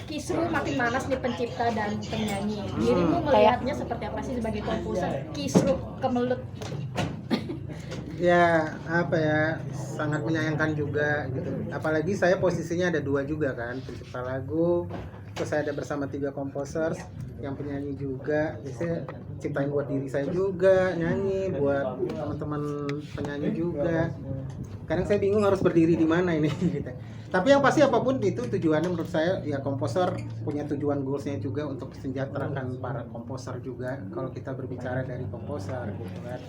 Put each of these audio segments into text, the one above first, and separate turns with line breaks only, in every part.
kisruh makin malas nih pencipta dan penyanyi. Dirimu melihatnya seperti apa sih sebagai komposer kisruh kemelut?
Ya apa ya, sangat menyayangkan juga gitu. Apalagi saya posisinya ada dua juga kan, pencipta lagu, terus saya ada bersama 3 komposer yang penyanyi juga. Jadi saya ciptain buat diri saya juga, nyanyi buat teman-teman penyanyi juga. Kadang saya bingung harus berdiri di mana ini gitu. Tapi yang pasti apapun itu tujuannya menurut saya ya, komposer punya tujuan goalsnya juga untuk sejahterakan para komposer juga. Kalau kita berbicara dari komposer gitu kan.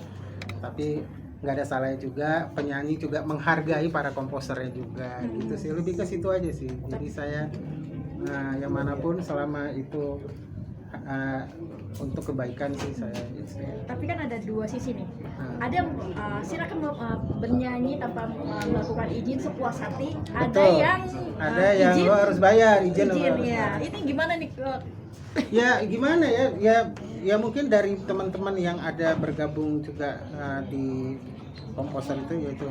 Tapi nggak ada salahnya juga penyanyi juga menghargai para komposernya juga gitu sih, lebih ke situ aja sih. Jadi saya yang manapun selama itu untuk kebaikan sih saya.
Tapi kan ada dua sisi nih. Ada silakan bernyanyi tanpa melakukan izin sepuas hati. Ada
Betul.
yang
Ada yang
izin,
lo harus bayar izin
ya. Ini gimana nih?
Ya gimana ya mungkin dari teman-teman yang ada bergabung juga di komposer itu, yaitu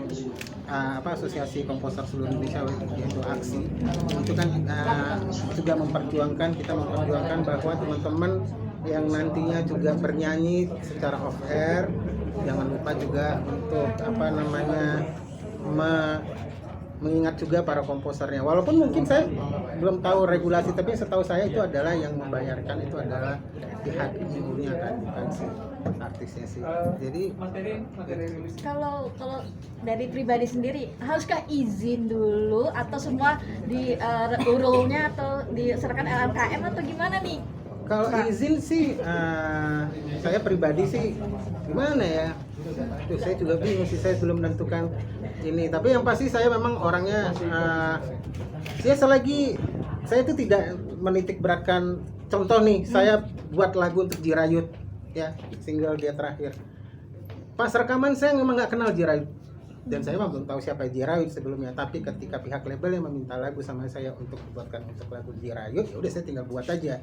asosiasi komposer seluruh Indonesia, yaitu AKSI. Itu kan juga kita memperjuangkan bahwa teman-teman yang nantinya juga bernyanyi secara off air jangan lupa juga untuk mengingat juga para komposernya. Walaupun mungkin saya belum tahu regulasi, tapi setahu saya itu adalah yang membayarkan itu adalah pihak ibunya kan, bukan si artisnya sih. Jadi
Kalau dari pribadi sendiri, haruskah izin dulu atau semua di urulnya atau diserahkan LMKM atau gimana nih?
kalau izin sih, saya pribadi sih gimana ya? Saya juga bingung sih, saya belum menentukan ini. Tapi yang pasti saya memang orangnya, selagi saya itu tidak menitik beratkan. Contoh nih, saya buat lagu untuk Jirayut, ya, single dia terakhir. Pas rekaman saya memang nggak kenal Jirayut, dan saya memang belum tahu siapa Jirayut sebelumnya. Tapi ketika pihak label yang meminta lagu sama saya untuk dibuatkan untuk lagu Jirayut, ya udah saya tinggal buat aja.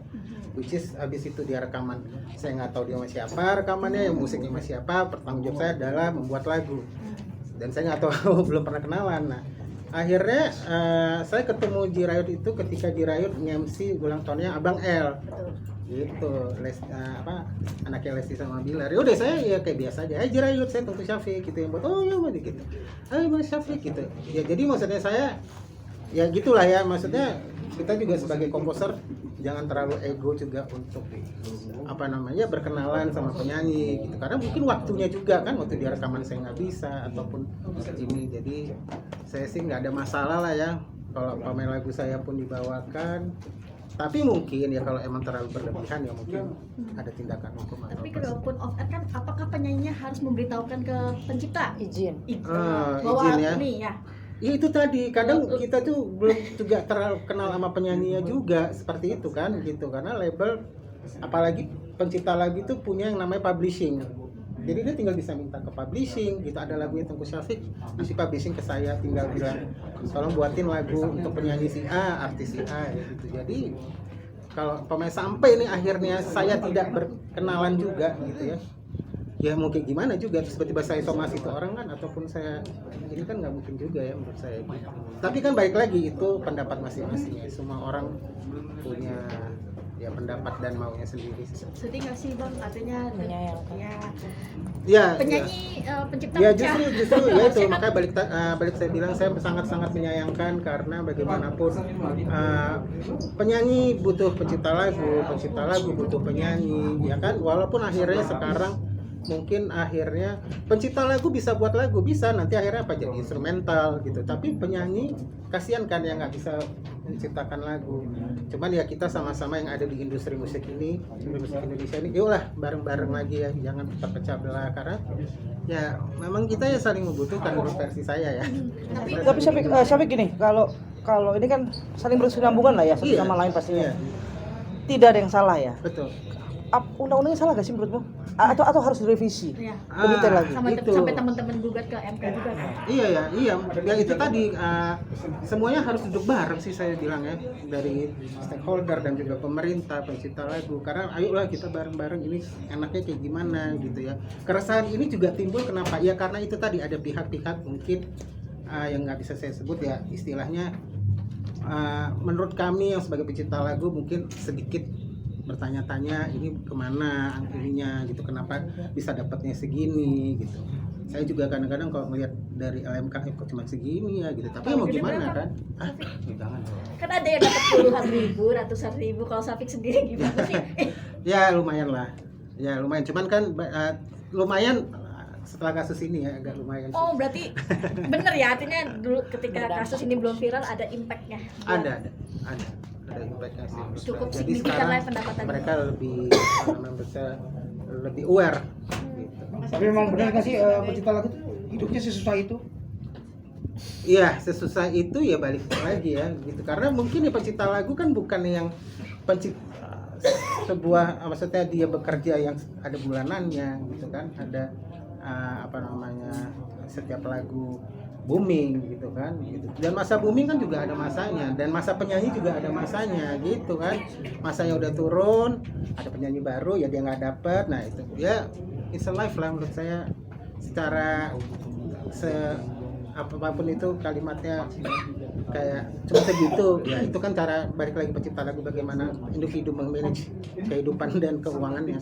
Which is habis itu dia rekaman, saya nggak tahu dia sama siapa rekamannya, yang musiknya sama siapa. Pertanggung jawab saya adalah membuat lagu, dan saya nggak tahu belum pernah kenalan. Nah akhirnya saya ketemu Jirayut itu ketika Jirayut nge-MC ulang tahunnya Abang L gitu, anaknya Lesti sama Bilar. Ya udah saya ya kayak biasa aja, Jirayut, saya tentu Syafiq gitu yang buat, oh ya gitu, Mas Syafiq gitu ya. Jadi maksudnya saya ya gitulah ya, maksudnya kita juga sebagai komposer jangan terlalu ego juga untuk berkenalan sama penyanyi gitu, karena mungkin waktunya juga kan, waktu dia rekaman saya nggak bisa ataupun ini. Jadi saya sih nggak ada masalah lah ya kalau pemain lagu saya pun dibawakan. Tapi mungkin ya kalau emang terlalu berlebihan ya mungkin ada tindakan hukum.
Tapi kalaupun off air kan, apakah penyanyinya harus memberitahukan ke pencipta
izin
bahwa
izin ya.
Nih ya.
Ya itu tadi, kadang kita tuh belum juga terlalu kenal sama penyanyinya juga seperti itu kan gitu, karena label apalagi pencipta lagu itu punya yang namanya publishing. Jadi dia tinggal bisa minta ke publishing gitu, ada lagunya Tengku Syafiq, nanti publishing ke saya, tinggal bilang tolong buatin lagu untuk penyanyi si A, artis si A gitu. Jadi kalau pemain sampai ini akhirnya saya tidak berkenalan juga gitu ya mungkin gimana juga tiba-tiba saya somasi itu orang kan, ataupun saya ini kan nggak mungkin juga ya menurut saya gitu. Tapi kan balik lagi itu pendapat masing-masing ya, semua orang punya ya pendapat dan maunya sendiri.
Sedih nggak sih Bang, artinya
menyayangkan
ya
penyanyi pencipta
ya justru ya itu makanya balik saya bilang saya sangat menyayangkan, karena bagaimanapun penyanyi butuh pencipta lagu butuh penyanyi ya kan. Walaupun akhirnya sekarang mungkin akhirnya pencipta lagu bisa buat lagu, bisa nanti akhirnya jadi instrumental gitu, tapi penyanyi kasihan kan yang nggak bisa menciptakan lagu. Cuman ya kita sama-sama yang ada di industri musik Indonesia ini, yuklah bareng-bareng lagi ya, jangan terpecah belah, karena ya memang kita ya saling membutuhkan menurut versi saya ya.
Tapi Syafiq gini, kalau ini kan saling berkesinambungan lah ya, satu sama lain pastinya. Tidak ada yang salah ya.
Betul.
Undang-undangnya salah gak sih menurutmu? Atau harus direvisi?
Iya.
Lebih detail lagi.
Sampai teman-teman gugat ke MK juga kan?
Iya ya itu tadi semuanya harus duduk bareng sih saya bilang ya, dari stakeholder dan juga pemerintah, pencipta lagu, karena ayolah kita bareng-bareng ini enaknya kayak gimana gitu ya. Keresahan ini juga timbul kenapa? Ya karena itu tadi ada pihak-pihak mungkin yang nggak bisa saya sebut ya, istilahnya menurut kami yang sebagai pencipta lagu mungkin sedikit bertanya-tanya ini kemana ininya gitu, kenapa bisa dapatnya segini gitu. Saya juga kadang-kadang kalau melihat dari LMK kok cuma segini ya gitu, tapi mau
Gede
gimana
berapa?
kan? Jangan.
Kan ada yang dapat puluhan ribu, ratusan ribu. Kalau Safik sendiri gimana sih?
Ya lumayan lah, ya lumayan. Cuman kan lumayan setelah kasus ini ya agak lumayan.
Oh berarti bener ya, artinya dulu ketika kasus ini belum viral ada impactnya.
Ada impactnya sih.
Cukup
Jadi
signifikan
sekarang
lah pendapatannya.
mereka lebih aware. Gitu.
Tapi memang benar nggak sih pencipta lagu tuh hidupnya sesusah itu?
Iya, sesusah itu ya balik lagi ya gitu. Karena mungkin ya pencipta lagu kan bukan yang sebuah maksudnya dia bekerja yang ada bulanannya gitu kan, ada setiap lagu booming gitu kan gitu. Dan masa booming kan juga ada masanya, dan masa penyanyi juga ada masanya gitu kan. Masanya udah turun, ada penyanyi baru ya dia nggak dapet. Nah itu ya it's a life lah menurut saya. Secara apapun itu kalimatnya kayak cuma segitu ya, itu kan cara balik lagi pencipta lagu bagaimana individu memanage kehidupan dan keuangannya.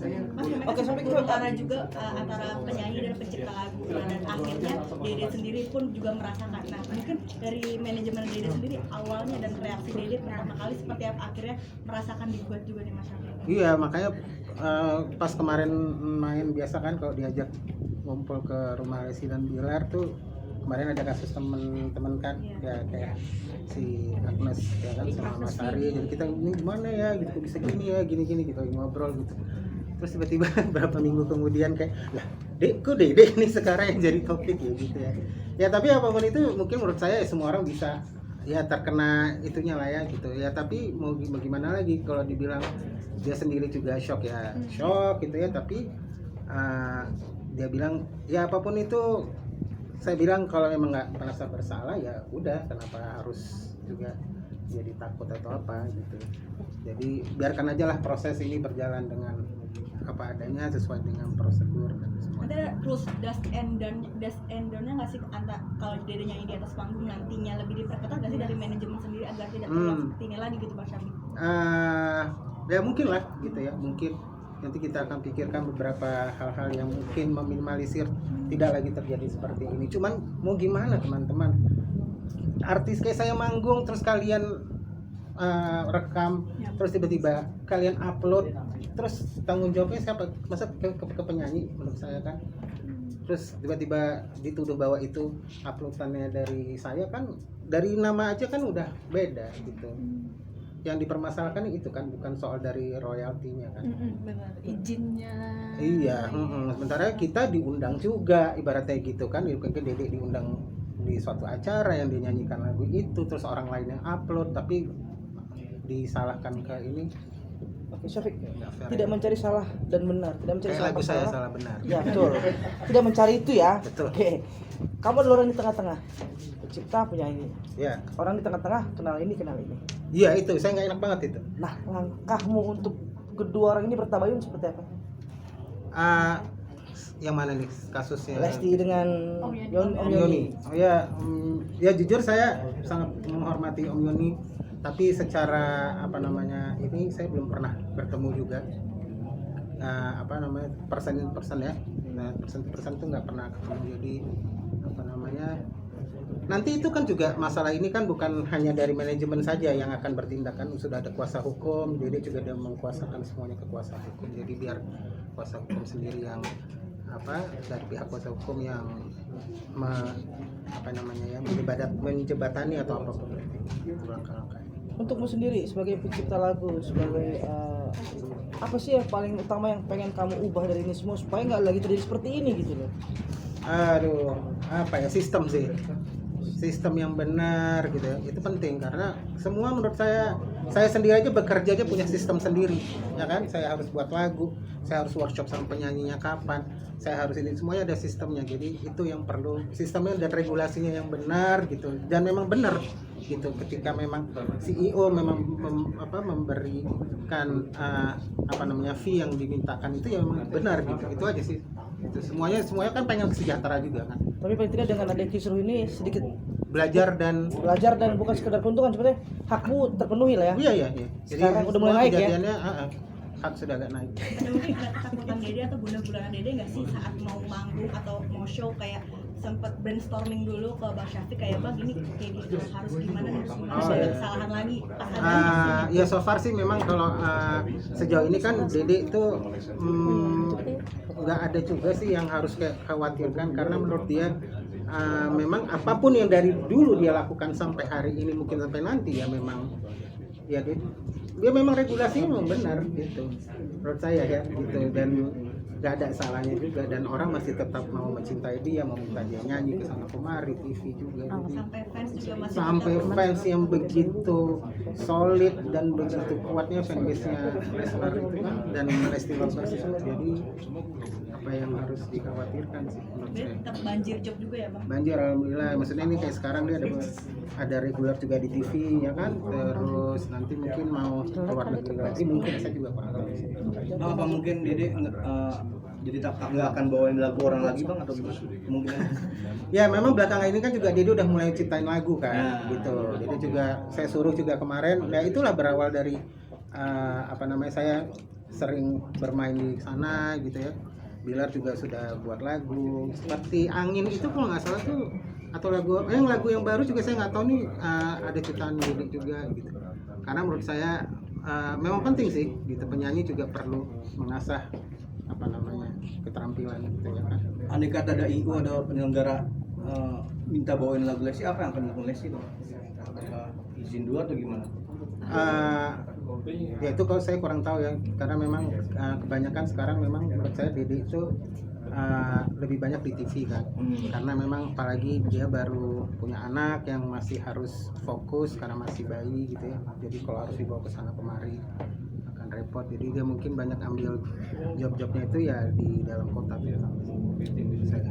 Oke, sampai ke
Antara juga antara penyanyi dan pencipta lagu, dan akhirnya Dede sendiri pun juga merasakan. Nah mungkin dari manajemen Dede sendiri awalnya dan reaksi Dede pertama kali seperti apa, akhirnya merasakan dibuat juga di masyarakat.
Iya, makanya pas kemarin main biasa kan kalau diajak ngumpul ke rumah Lesi dan Bilar tuh, kemarin ada kasus temen-temen kan ya kayak si Agnes ya kan sama Mas Ari, jadi kita ini gimana ya gitu, kok bisa gini ya gini gitu ngobrol gitu. Terus tiba-tiba berapa minggu kemudian kayak lah kok Dede ini sekarang yang jadi topik ya gitu ya. Ya tapi apapun itu mungkin menurut saya semua orang bisa ya terkena itunya lah ya gitu ya, tapi mau gimana lagi, kalau dibilang dia sendiri juga shock ya shock gitu ya, tapi dia bilang ya apapun itu, saya bilang kalau memang nggak merasa bersalah ya udah, kenapa harus juga jadi takut atau apa gitu. Jadi biarkan aja lah proses ini berjalan dengan apa adanya sesuai dengan prosedur dan semua.
Ada rules do's and don't-nya nggak sih, kalau Dede nyanyi di atas panggung nantinya lebih diperketat nggak sih dari manajemen sendiri agar tidak terulang seperti ini lagi gitu Pak Syami?
Ya mungkin lah gitu ya, mungkin nanti kita akan pikirkan beberapa hal-hal yang mungkin meminimalisir tidak lagi terjadi seperti ini. Cuman mau gimana teman-teman, artis kayak saya manggung terus kalian rekam terus tiba-tiba kalian upload, terus tanggung jawabnya siapa? Masa ke penyanyi menurut saya kan. Terus tiba-tiba dituduh bahwa itu uploadannya dari saya kan, dari nama aja kan udah beda gitu. Yang dipermasalahkan itu kan bukan soal dari royaltinya kan.
Benar, izinnya.
Iya, sementara kita diundang juga ibaratnya gitu kan. Mungkin Dede diundang di suatu acara yang dinyanyikan lagu itu, terus orang lain yang upload tapi disalahkan ke ini.
Oke, Syafiq, tidak mencari salah dan benar, tidak mencari
Kayak
salah
lagu saya
bersalah.
salah benar.
Ya betul, tidak mencari itu ya.
Betul.
Oke, kamu adalah orang di tengah-tengah, pencipta, penyanyi.
Ya,
Orang di tengah-tengah kenal ini kenal ini.
iya itu saya nggak enak banget itu.
Nah, langkahmu untuk kedua orang ini bertabayun seperti apa?
Yang mana nih kasusnya?
Lesti dengan
Om Yoni.
Om Yoni.
Oh ya, ya jujur saya sangat menghormati Om Yoni, tapi secara ini saya belum pernah bertemu juga. Person ya. Nah, person itu nggak pernah ketemu, jadi nanti itu kan juga masalah ini kan bukan hanya dari manajemen saja yang akan bertindak kan, sudah ada kuasa hukum, jadi juga dia mengkuasakan semuanya ke kuasa hukum, jadi biar kuasa hukum sendiri yang dari pihak kuasa hukum yang menjebatani atau apapun itu langkah-langkah.
Untukmu sendiri sebagai pencipta lagu, sebagai apa sih yang paling utama yang pengen kamu ubah dari ini semua supaya nggak lagi terjadi seperti ini gitu loh?
Aduh, sistem sih, sistem yang benar gitu ya, itu penting karena semua menurut saya sendiri aja bekerja aja punya sistem sendiri ya kan. Saya harus buat lagu, saya harus workshop sama penyanyinya kapan, saya harus ini, semuanya ada sistemnya. Jadi itu yang perlu, sistemnya dan regulasinya yang benar gitu, dan memang benar gitu. Ketika memang CEO memang memberikan fee yang dimintakan itu ya memang benar gitu. Itu aja sih. Itu semuanya kan pengen sejahtera juga kan.
Tapi paling tidak dengan ada kisruh ini sedikit
belajar dan
bukan sekedar keuntungan, sebenarnya hakmu terpenuhi lah ya.
iya.
Sekarang udah mulai
semua
naik ya?
kejadiannya, hak sudah agak naik.
Ada mungkin ketakutan Dede atau bunda-bulanan Dede nggak sih saat mau manggung atau mau show, kayak sempet brainstorming dulu ke Bang Syafiq kayak Bang ini kayak gitu harus gimana nih, harus
Oh,
ada
iya.
kesalahan lagi pas ada
Ya so far sih memang kalau sejauh ini kan Dede itu nggak ada juga sih yang harus kayak khawatirkan, karena menurut dia memang apapun yang dari dulu dia lakukan sampai hari ini, mungkin sampai nanti ya memang ya dia memang regulasinya memang benar gitu menurut saya ya gitu, dan nggak ada salahnya juga, dan orang masih tetap mau mencintai dia, mau minta dia nyanyi ke sana kemari, TV juga jadi
sampai fans juga masih
sampai
tetap-
fans yang begitu solid dan begitu kuatnya fanbase-nya wrestler itu kan, dan Lesti Lovers ya. Jadi apa yang harus dikhawatirkan sih menurut
Dia
saya?
tetap banjir job juga ya Bang.
Banjir alhamdulillah, maksudnya ini kayak sekarang dia ada regular juga di TV ya kan, terus nanti mungkin mau keluar negeri lagi, mungkin saya juga kurang tahu sih.
Apa mungkin Dede jadi nggak akan bawain lagu orang lagi bang atau gimana? Mungkin.
Ya memang belakangan ini kan juga Dede udah mulai ciptain lagu kan,
Nah.
gitu. Dede juga saya suruh juga kemarin. Nah itulah berawal dari saya sering bermain di sana gitu ya. Bilar juga sudah buat lagu seperti Angin itu kalau nggak salah tuh, atau lagu yang baru juga saya nggak tahu nih, ada ciptaan Dede juga gitu. Karena menurut saya memang penting sih gitu, penyanyi juga perlu mengasah keterampilan gitu ya kan.
Andai kata ada IO, ada penyelenggara minta bawain lagu Lesti, apa yang akan dilakukan Lesti bang? Apakah izin dulu atau gimana?
Ya itu kalau saya kurang tahu ya, karena memang kebanyakan sekarang memang menurut saya Dede itu lebih banyak di TV kan, karena memang apalagi dia baru punya anak yang masih harus fokus karena masih bayi gitu ya, jadi kalau harus dibawa ke sana kemari akan repot, jadi dia mungkin banyak ambil job-jobnya itu ya di dalam kota gitu. Saya